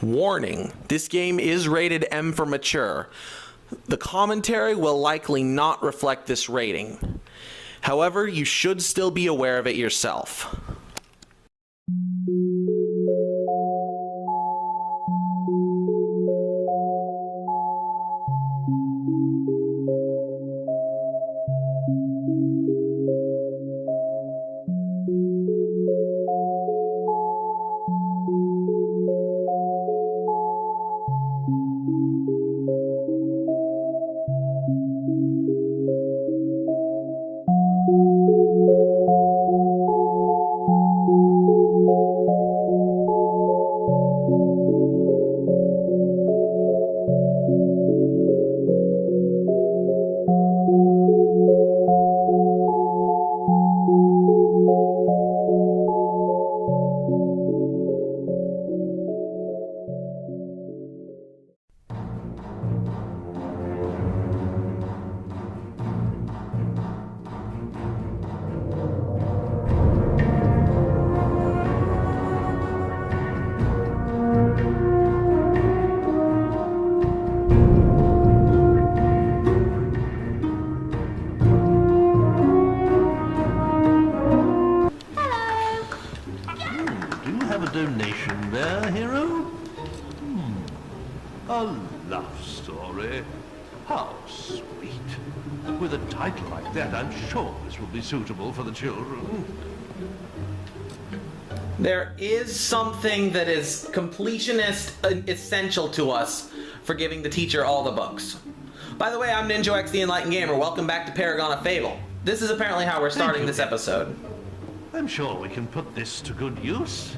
Warning, this game is rated M for mature. The commentary will likely not reflect this rating. However, you should still be aware of it yourself. Donation there, hero? A love story. How sweet. With a title like that, I'm sure this will be suitable for the children. There is something that is completionist essential to us for giving the teacher all the books. By the way, I'm Ninjo X the Enlightened Gamer. Welcome back to Paragon of Fable. This is apparently how we're starting this episode. I'm sure we can put this to good use.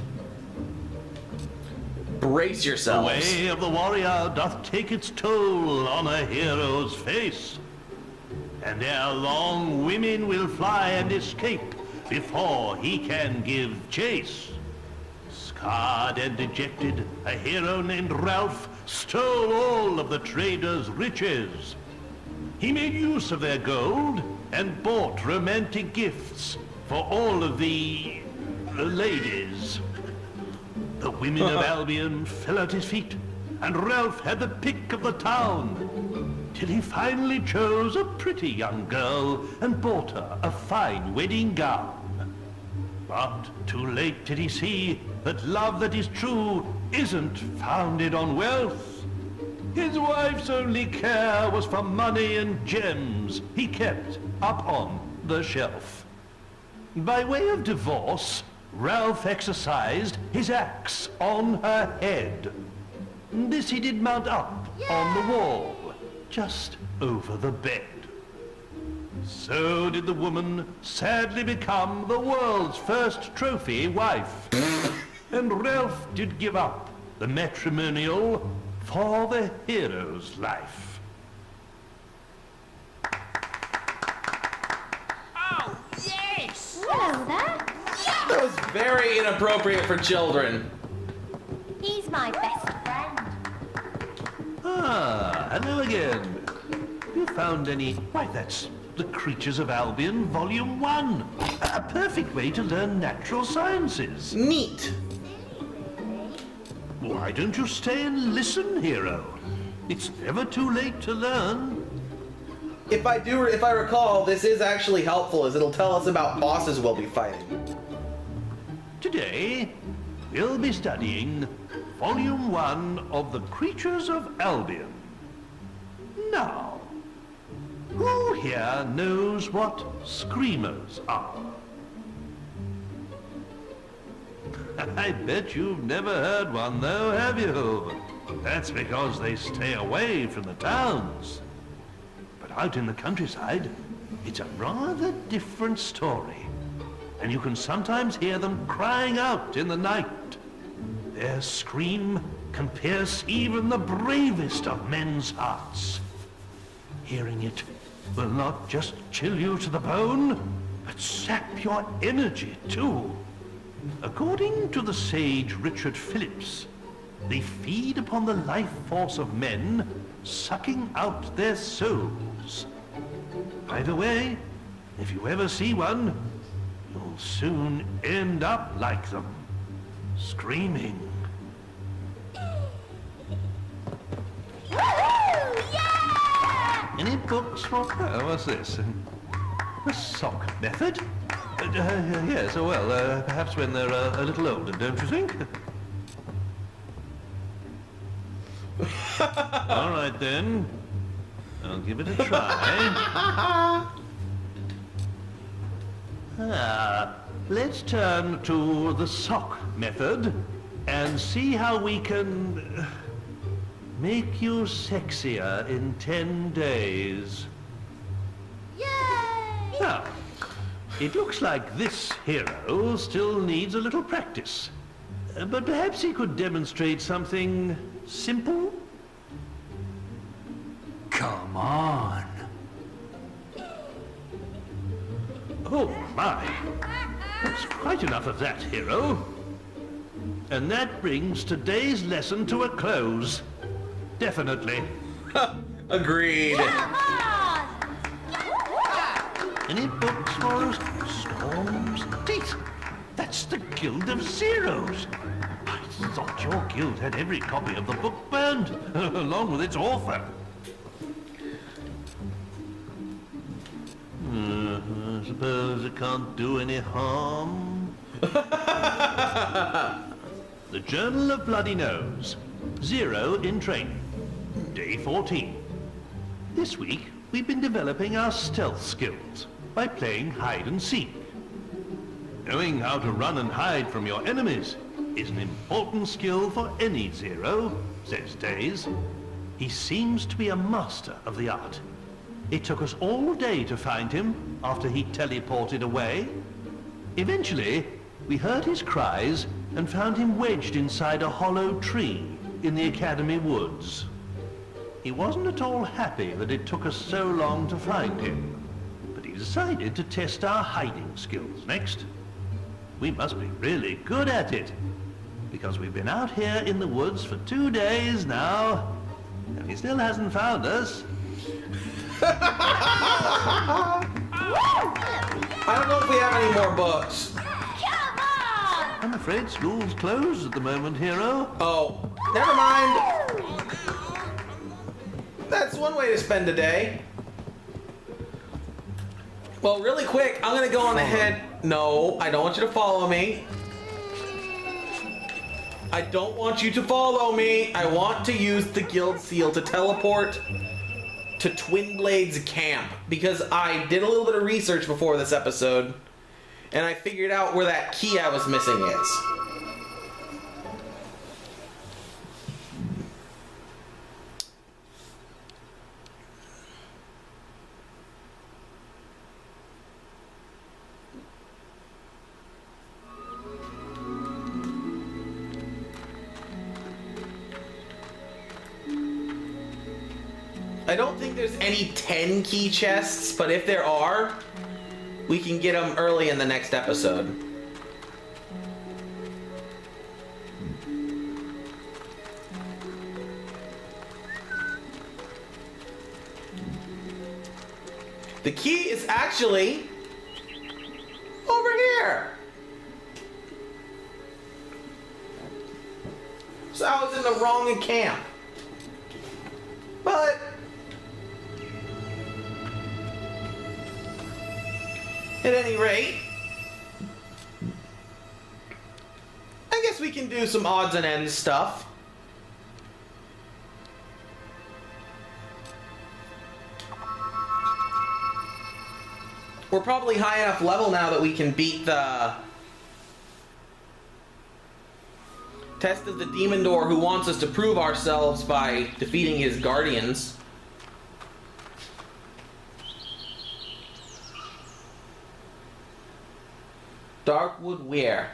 Brace yourselves. The way of the warrior doth take its toll on a hero's face. And ere long women will fly and escape before he can give chase. Scarred and dejected, a hero named Ralph stole all of the traders' riches. He made use of their gold and bought romantic gifts for all of the ladies. The women of Albion fell at his feet, and Ralph had the pick of the town, till he finally chose a pretty young girl and bought her a fine wedding gown. But too late did he see that love that is true isn't founded on wealth. His wife's only care was for money and gems he kept up on the shelf. By way of divorce, Ralph exercised his axe on her head. This he did mount up on the wall, just over the bed. So did the woman sadly become the world's first trophy wife. And Ralph did give up the matrimonial for the hero's life. Oh, yes! Hello there. That was very inappropriate for children. He's my best friend. Ah, hello again. Have you found any... Why, that's The Creatures of Albion, Volume 1. A perfect way to learn natural sciences. Neat. Why don't you stay and listen, hero? It's never too late to learn. If I recall, this is actually helpful, as it'll tell us about bosses we'll be fighting. Today, we'll be studying Volume 1 of The Creatures of Albion. Now, who here knows what screamers are? I bet you've never heard one though, have you? That's because they stay away from the towns. But out in the countryside, it's a rather different story. And you can sometimes hear them crying out in the night. Their scream can pierce even the bravest of men's hearts. Hearing it will not just chill you to the bone, but sap your energy too. According to the sage Richard Phillips, they feed upon the life force of men, sucking out their souls. By the way, if you ever see one, you'll soon end up like them, screaming. books for... Oh, what's this? The sock method? Yes, oh well, perhaps when they're a little older, don't you think? All right then. I'll give it a try. Let's turn to the sock method and see how we can make you sexier in 10 days. Yay! Now, it looks like this hero still needs a little practice. But perhaps he could demonstrate something simple? Come on. Oh my! That's quite enough of that, hero. And that brings today's lesson to a close. Definitely. Agreed. Come on! Any books for us? Storm's Teeth. That's the Guild of Zeros. I thought your guild had every copy of the book burned, along with its author. I suppose it can't do any harm. The Journal of Bloody Nose. 0 in training. Day 14. This week, we've been developing our stealth skills by playing hide and seek. Knowing how to run and hide from your enemies is an important skill for any Zero, says Days. He seems to be a master of the art. It took us all day to find him after he teleported away. Eventually, we heard his cries and found him wedged inside a hollow tree in the Academy woods. He wasn't at all happy that it took us so long to find him, but he decided to test our hiding skills next. We must be really good at it, because we've been out here in the woods for 2 days now, and he still hasn't found us. I don't know if we have any more books. Come on! I'm afraid school's closed at the moment, hero. Oh, never mind. That's one way to spend a day. Well, really quick, I'm gonna go on ahead. No, I don't want you to follow me. I don't want you to follow me. I want to use the guild seal to teleport to Twin Blades Camp, because I did a little bit of research before this episode and I figured out where that key I was missing is. I don't think there's any 10 key chests, but if there are, we can get them early in the next episode. The key is actually over here. So I was in the wrong camp. But at any rate, I guess we can do some odds and ends stuff. We're probably high enough level now that we can beat the test of the demon door, who wants us to prove ourselves by defeating his guardians. Darkwood where?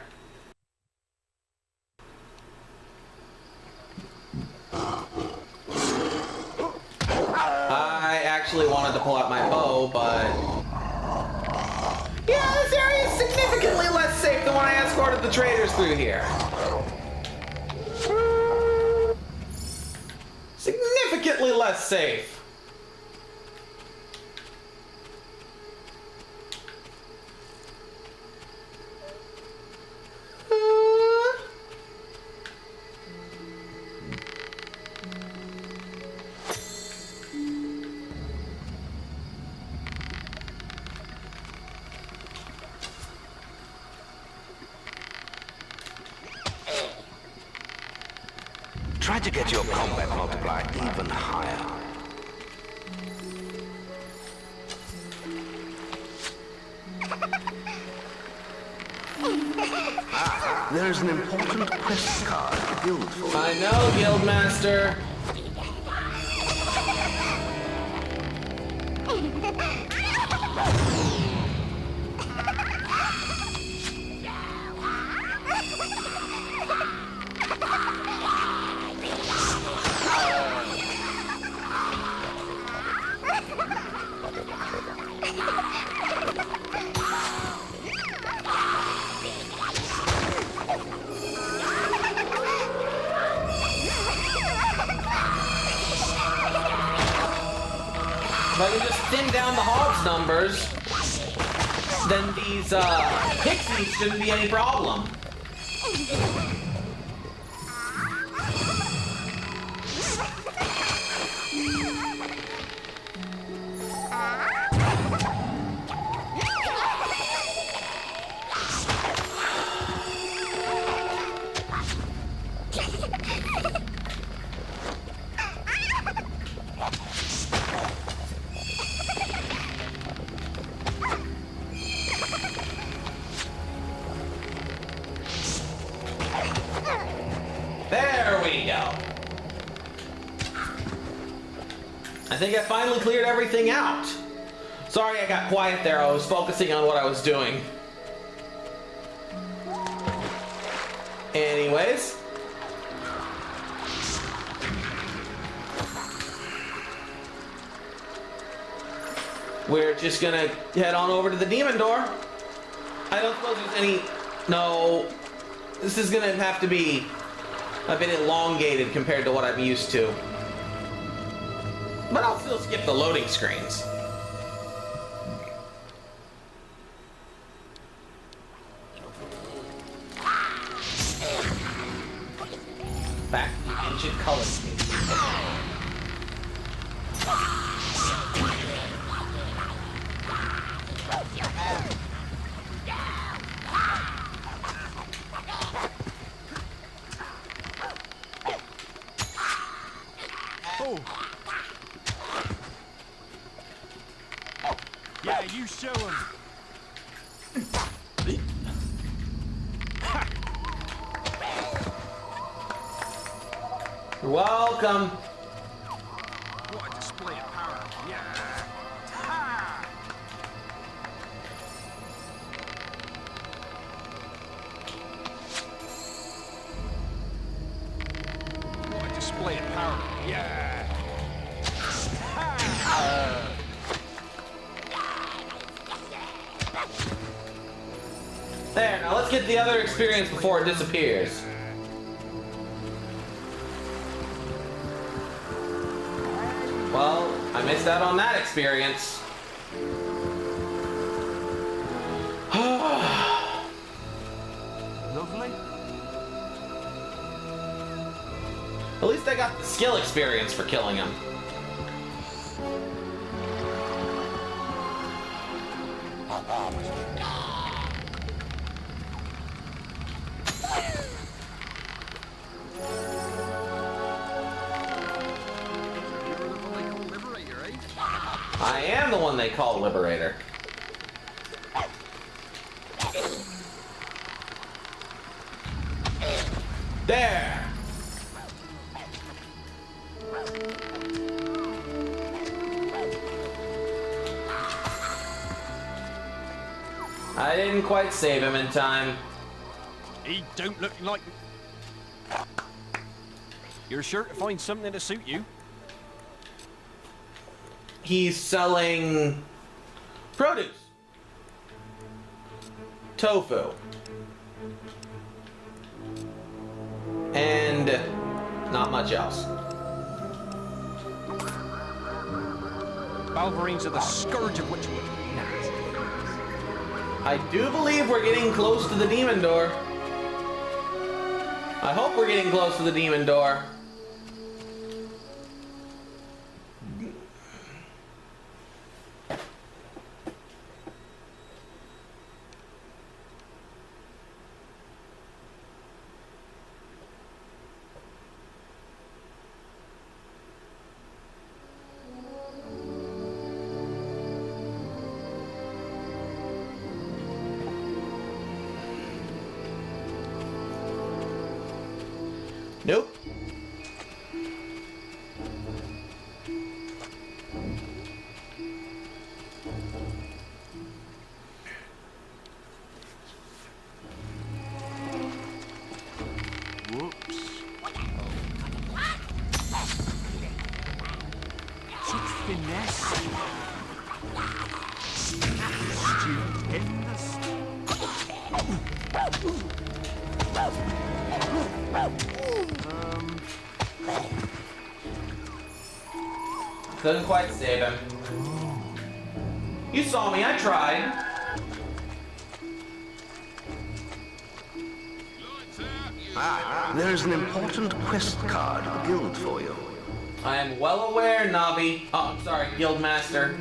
I actually wanted to pull out my bow, but yeah, this area is significantly less safe than when I escorted the traders through here. Significantly less safe. Try to get your combat multiplier even higher. There's an important quest card at the guild for you. I know, Guildmaster. If I can just thin down the hogs numbers, then these pixies shouldn't be any problem. There we go. I think I finally cleared everything out. Sorry I got quiet there. I was focusing on what I was doing. Anyways. We're just gonna head on over to the demon door. I don't suppose there's any... No. This is gonna have to be a bit elongated compared to what I'm used to. But I'll still skip the loading screens. Back to the ancient color scheme. Yeah, you show him. You're welcome. What a display of power. Yeah. Ha! What a display of power. Yeah. Ha! There, now let's get the other experience before it disappears. Well, I missed out on that experience. Lovely. At least I got the skill experience for killing him. I am the one they call Liberator. There! I didn't quite save him in time. He don't look like... You're sure to find something to suit you? He's selling produce, tofu, and not much else. Balverines are the scourge of witchwood. I do believe we're getting close to the demon door. I hope we're getting close to the demon door. finesse. Stupendous. Couldn't quite save him. You saw me, I tried. There's an important quest card at the guild for you. I am well aware, Navi. Oh, I'm sorry, Guildmaster.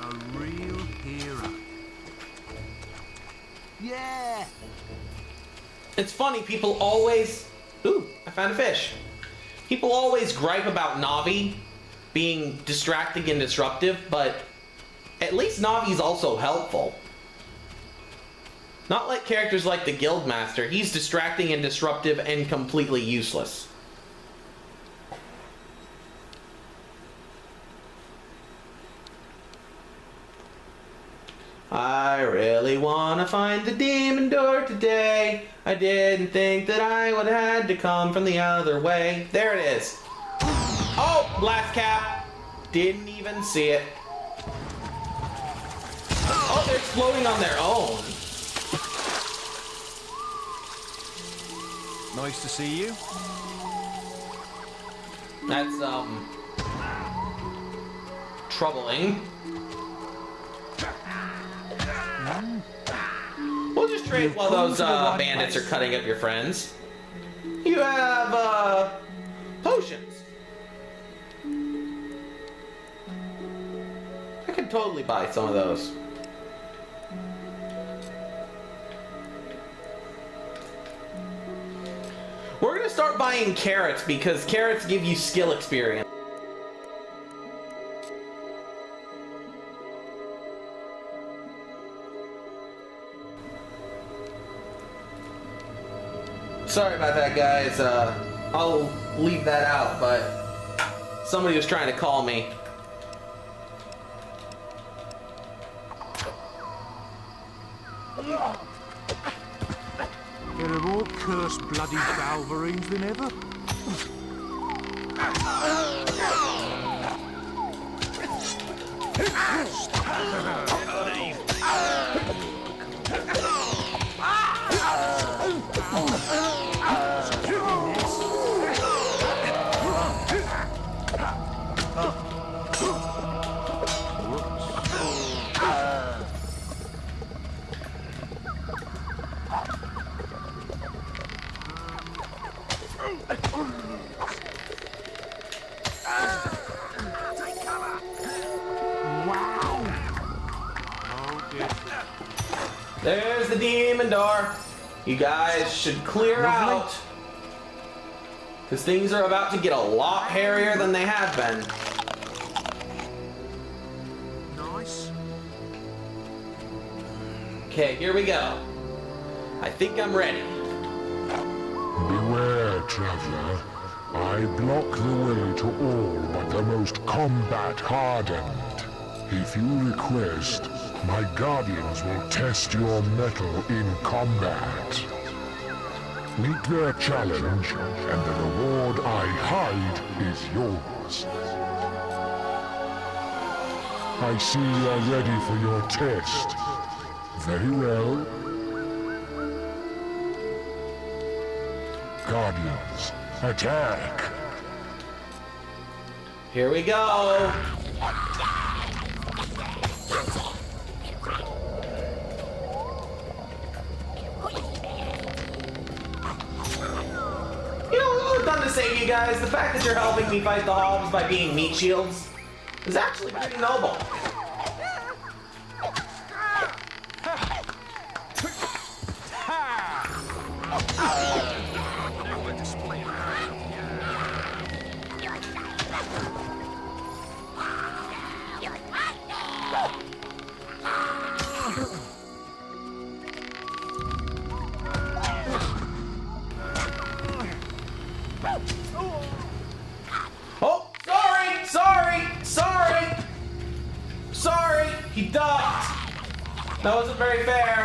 A real hero. Yeah. It's funny, people always... Ooh, I found a fish. People always gripe about Navi being distracting and disruptive, but at least Navi's also helpful. Not like characters like the Guildmaster. He's distracting and disruptive and completely useless. I really want to find the demon door today. I didn't think that I would have had to come from the other way. There it is. Oh, blast cap. Didn't even see it. Oh, they're exploding on their own. Nice to see you. That's, troubling. We'll just trade while those bandits are cutting up your friends. You have potions. I could totally buy some of those. We're gonna start buying carrots because carrots give you skill experience. Sorry about that, guys. I'll leave that out, but somebody was trying to call me. There are more cursed bloody Balverines than ever. There's the demon door. You guys should clear out, because things are about to get a lot hairier than they have been. Nice. Okay, here we go. I think I'm ready. Beware, traveler. I block the way to all but the most combat-hardened. If you request, my guardians will test your mettle in combat. Meet their challenge, and the reward I hide is yours. I see you are ready for your test. Very well. Guardians, attack! Here we go. You know, all I've done to save you guys, the fact that you're helping me fight the hobs by being meat shields is actually pretty noble. Oh, sorry. He ducked! That wasn't very fair.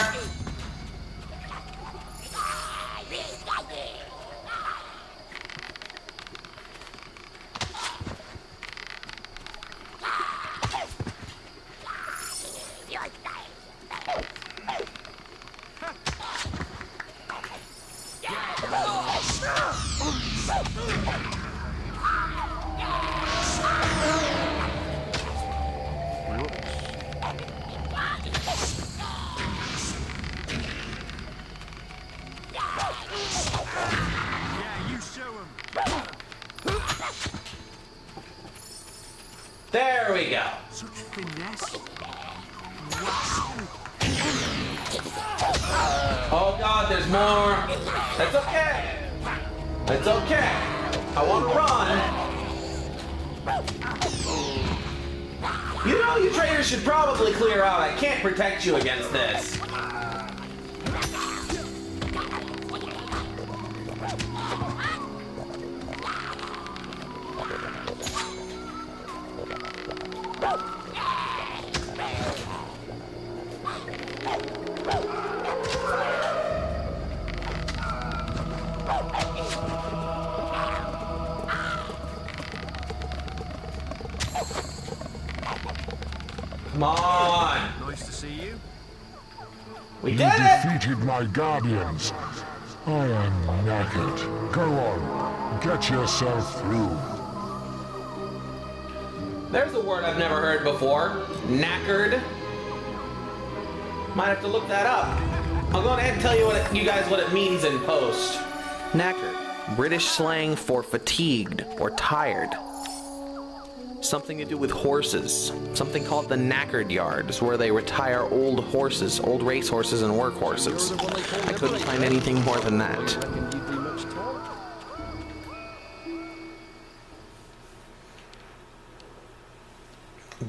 There we go. Such finesse. Oh god, there's more. That's okay. It's okay. I want to run. You know, you traitors should probably clear out. I can't protect you against this. Come on! Nice to see you. We You did it! defeated my guardians. I am knackered. Go on. Get yourself through. There's a word I've never heard before. Knackered. Might have to look that up. I'll go ahead and tell you you guys what it means in post. Knackered. British slang for fatigued or tired. Something to do with horses. Something called the knackered yards, where they retire old horses, old race horses and work horses. I couldn't find anything more than that.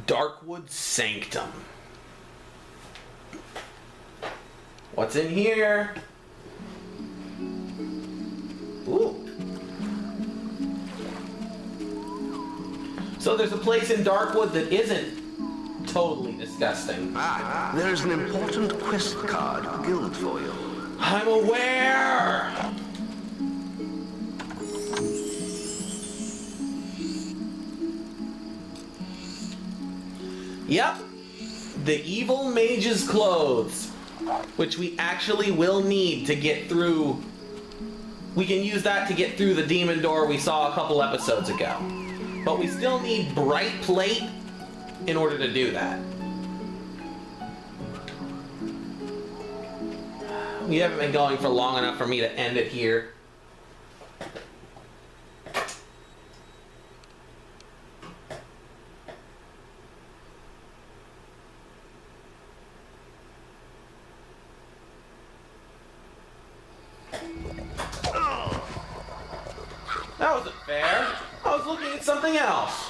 Darkwood Sanctum. What's in here? Ooh. So there's a place in Darkwood that isn't totally disgusting. There's an important quest card guild for you. I'm aware! Yep. The evil mage's clothes, which we actually will need to get through. We can use that to get through the demon door we saw a couple episodes ago. But we still need bright plate in order to do that. We haven't been going for long enough for me to end it here. That wasn't fair. I was looking at something else.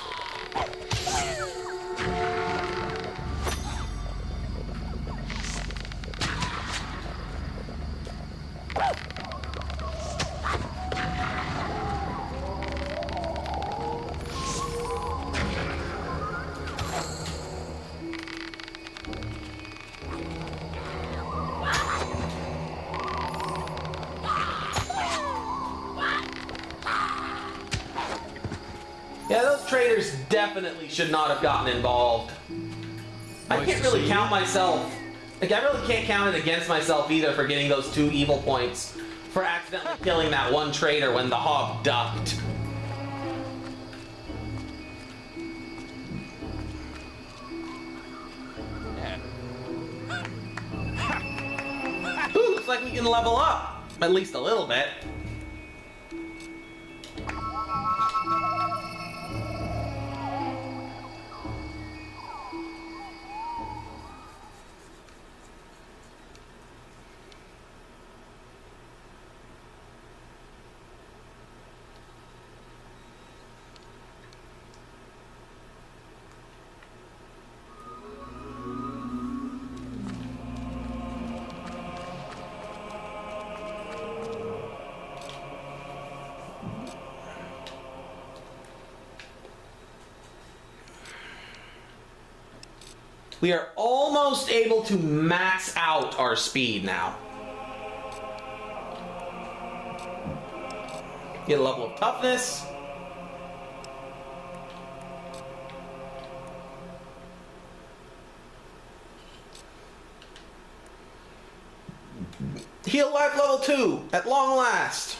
Yeah, those traders definitely should not have gotten involved. I can't really count myself. Like, I really can't count it against myself either for getting those 2 evil points for accidentally killing that one trader when the hog ducked. Ooh, looks like we can level up. At least a little bit. We are almost able to max out our speed now. Get a level of toughness. Heal life level 2 at long last.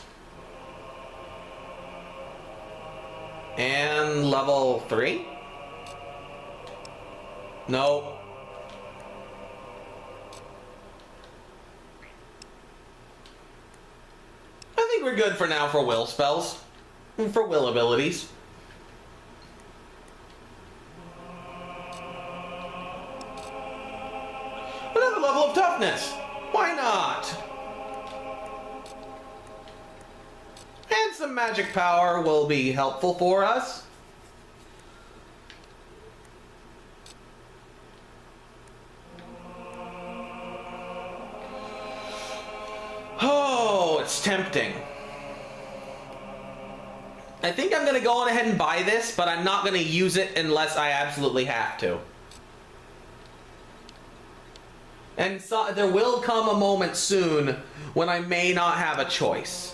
And level 3? No. I think we're good for now for will spells. And for will abilities. Another level of toughness. Why not? And some magic power will be helpful for us. Oh, it's tempting. I think I'm going to go on ahead and buy this, but I'm not going to use it unless I absolutely have to. And so, there will come a moment soon when I may not have a choice.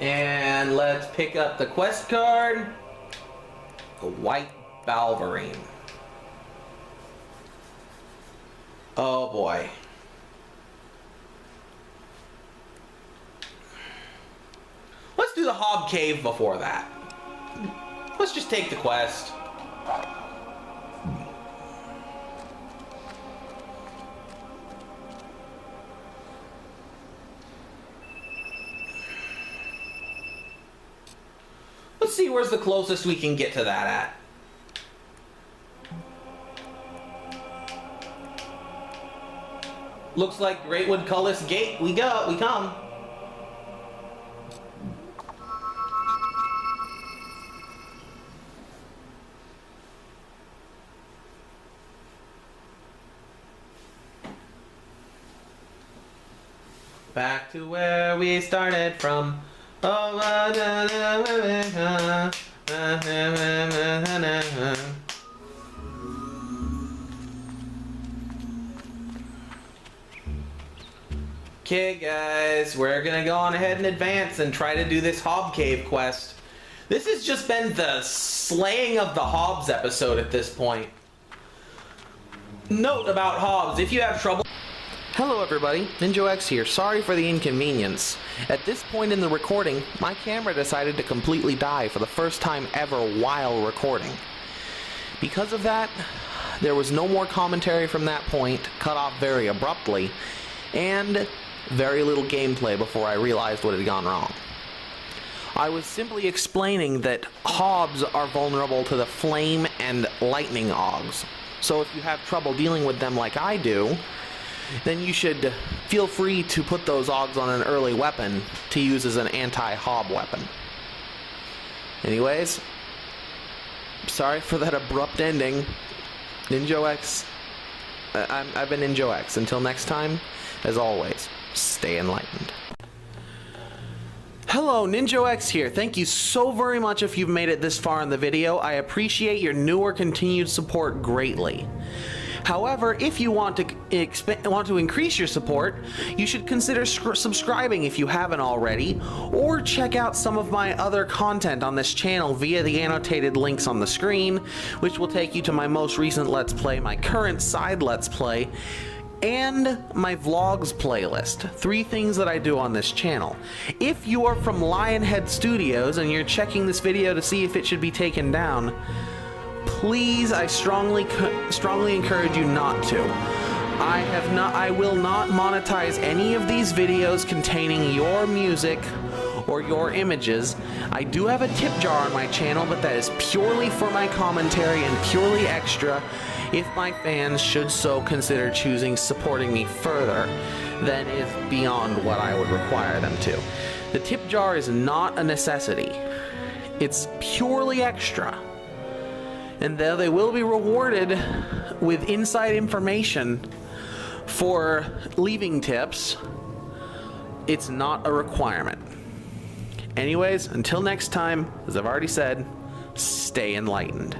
And let's pick up the quest card. The White Balverine. Oh boy. Let's do the Hob Cave before that. Let's just take the quest. Let's see where's the closest we can get to that at. Looks like Greatwood Cullis Gate. We come. Back to where we started from. Oh, okay, guys, we're gonna go on ahead and advance and try to do this Hob Cave quest. This has just been the slaying of the Hobbs episode at this point. Note about Hobbs, if you have trouble... Hello everybody, Ninjo X here. Sorry for the inconvenience. At this point in the recording, my camera decided to completely die for the first time ever while recording. Because of that, there was no more commentary from that point, cut off very abruptly, and very little gameplay before I realized what had gone wrong. I was simply explaining that Hobbs are vulnerable to the flame and lightning Oggs. So if you have trouble dealing with them like I do, then you should feel free to put those Oggs on an early weapon to use as an anti-Hob weapon. Anyways, sorry for that abrupt ending. Ninjo X, I've been Ninjo X. Until next time, as always, stay enlightened. Hello, Ninjo X here. Thank you so very much if you've made it this far in the video. I appreciate your new or continued support greatly. However, if you want to increase your support, you should consider subscribing if you haven't already, or check out some of my other content on this channel via the annotated links on the screen, which will take you to my most recent Let's Play, my current side Let's Play, and my vlogs playlist. 3 things that I do on this channel. If you are from Lionhead Studios and you're checking this video to see if it should be taken down, please, I strongly encourage you not to. I will not monetize any of these videos containing your music or your images. I do have a tip jar on my channel, but that is purely for my commentary and purely extra if my fans should so consider supporting me further than is beyond what I would require them to. The tip jar is not a necessity. It's purely extra. And though they will be rewarded with inside information for leaving tips, it's not a requirement. Anyways, until next time, as I've already said, stay enlightened.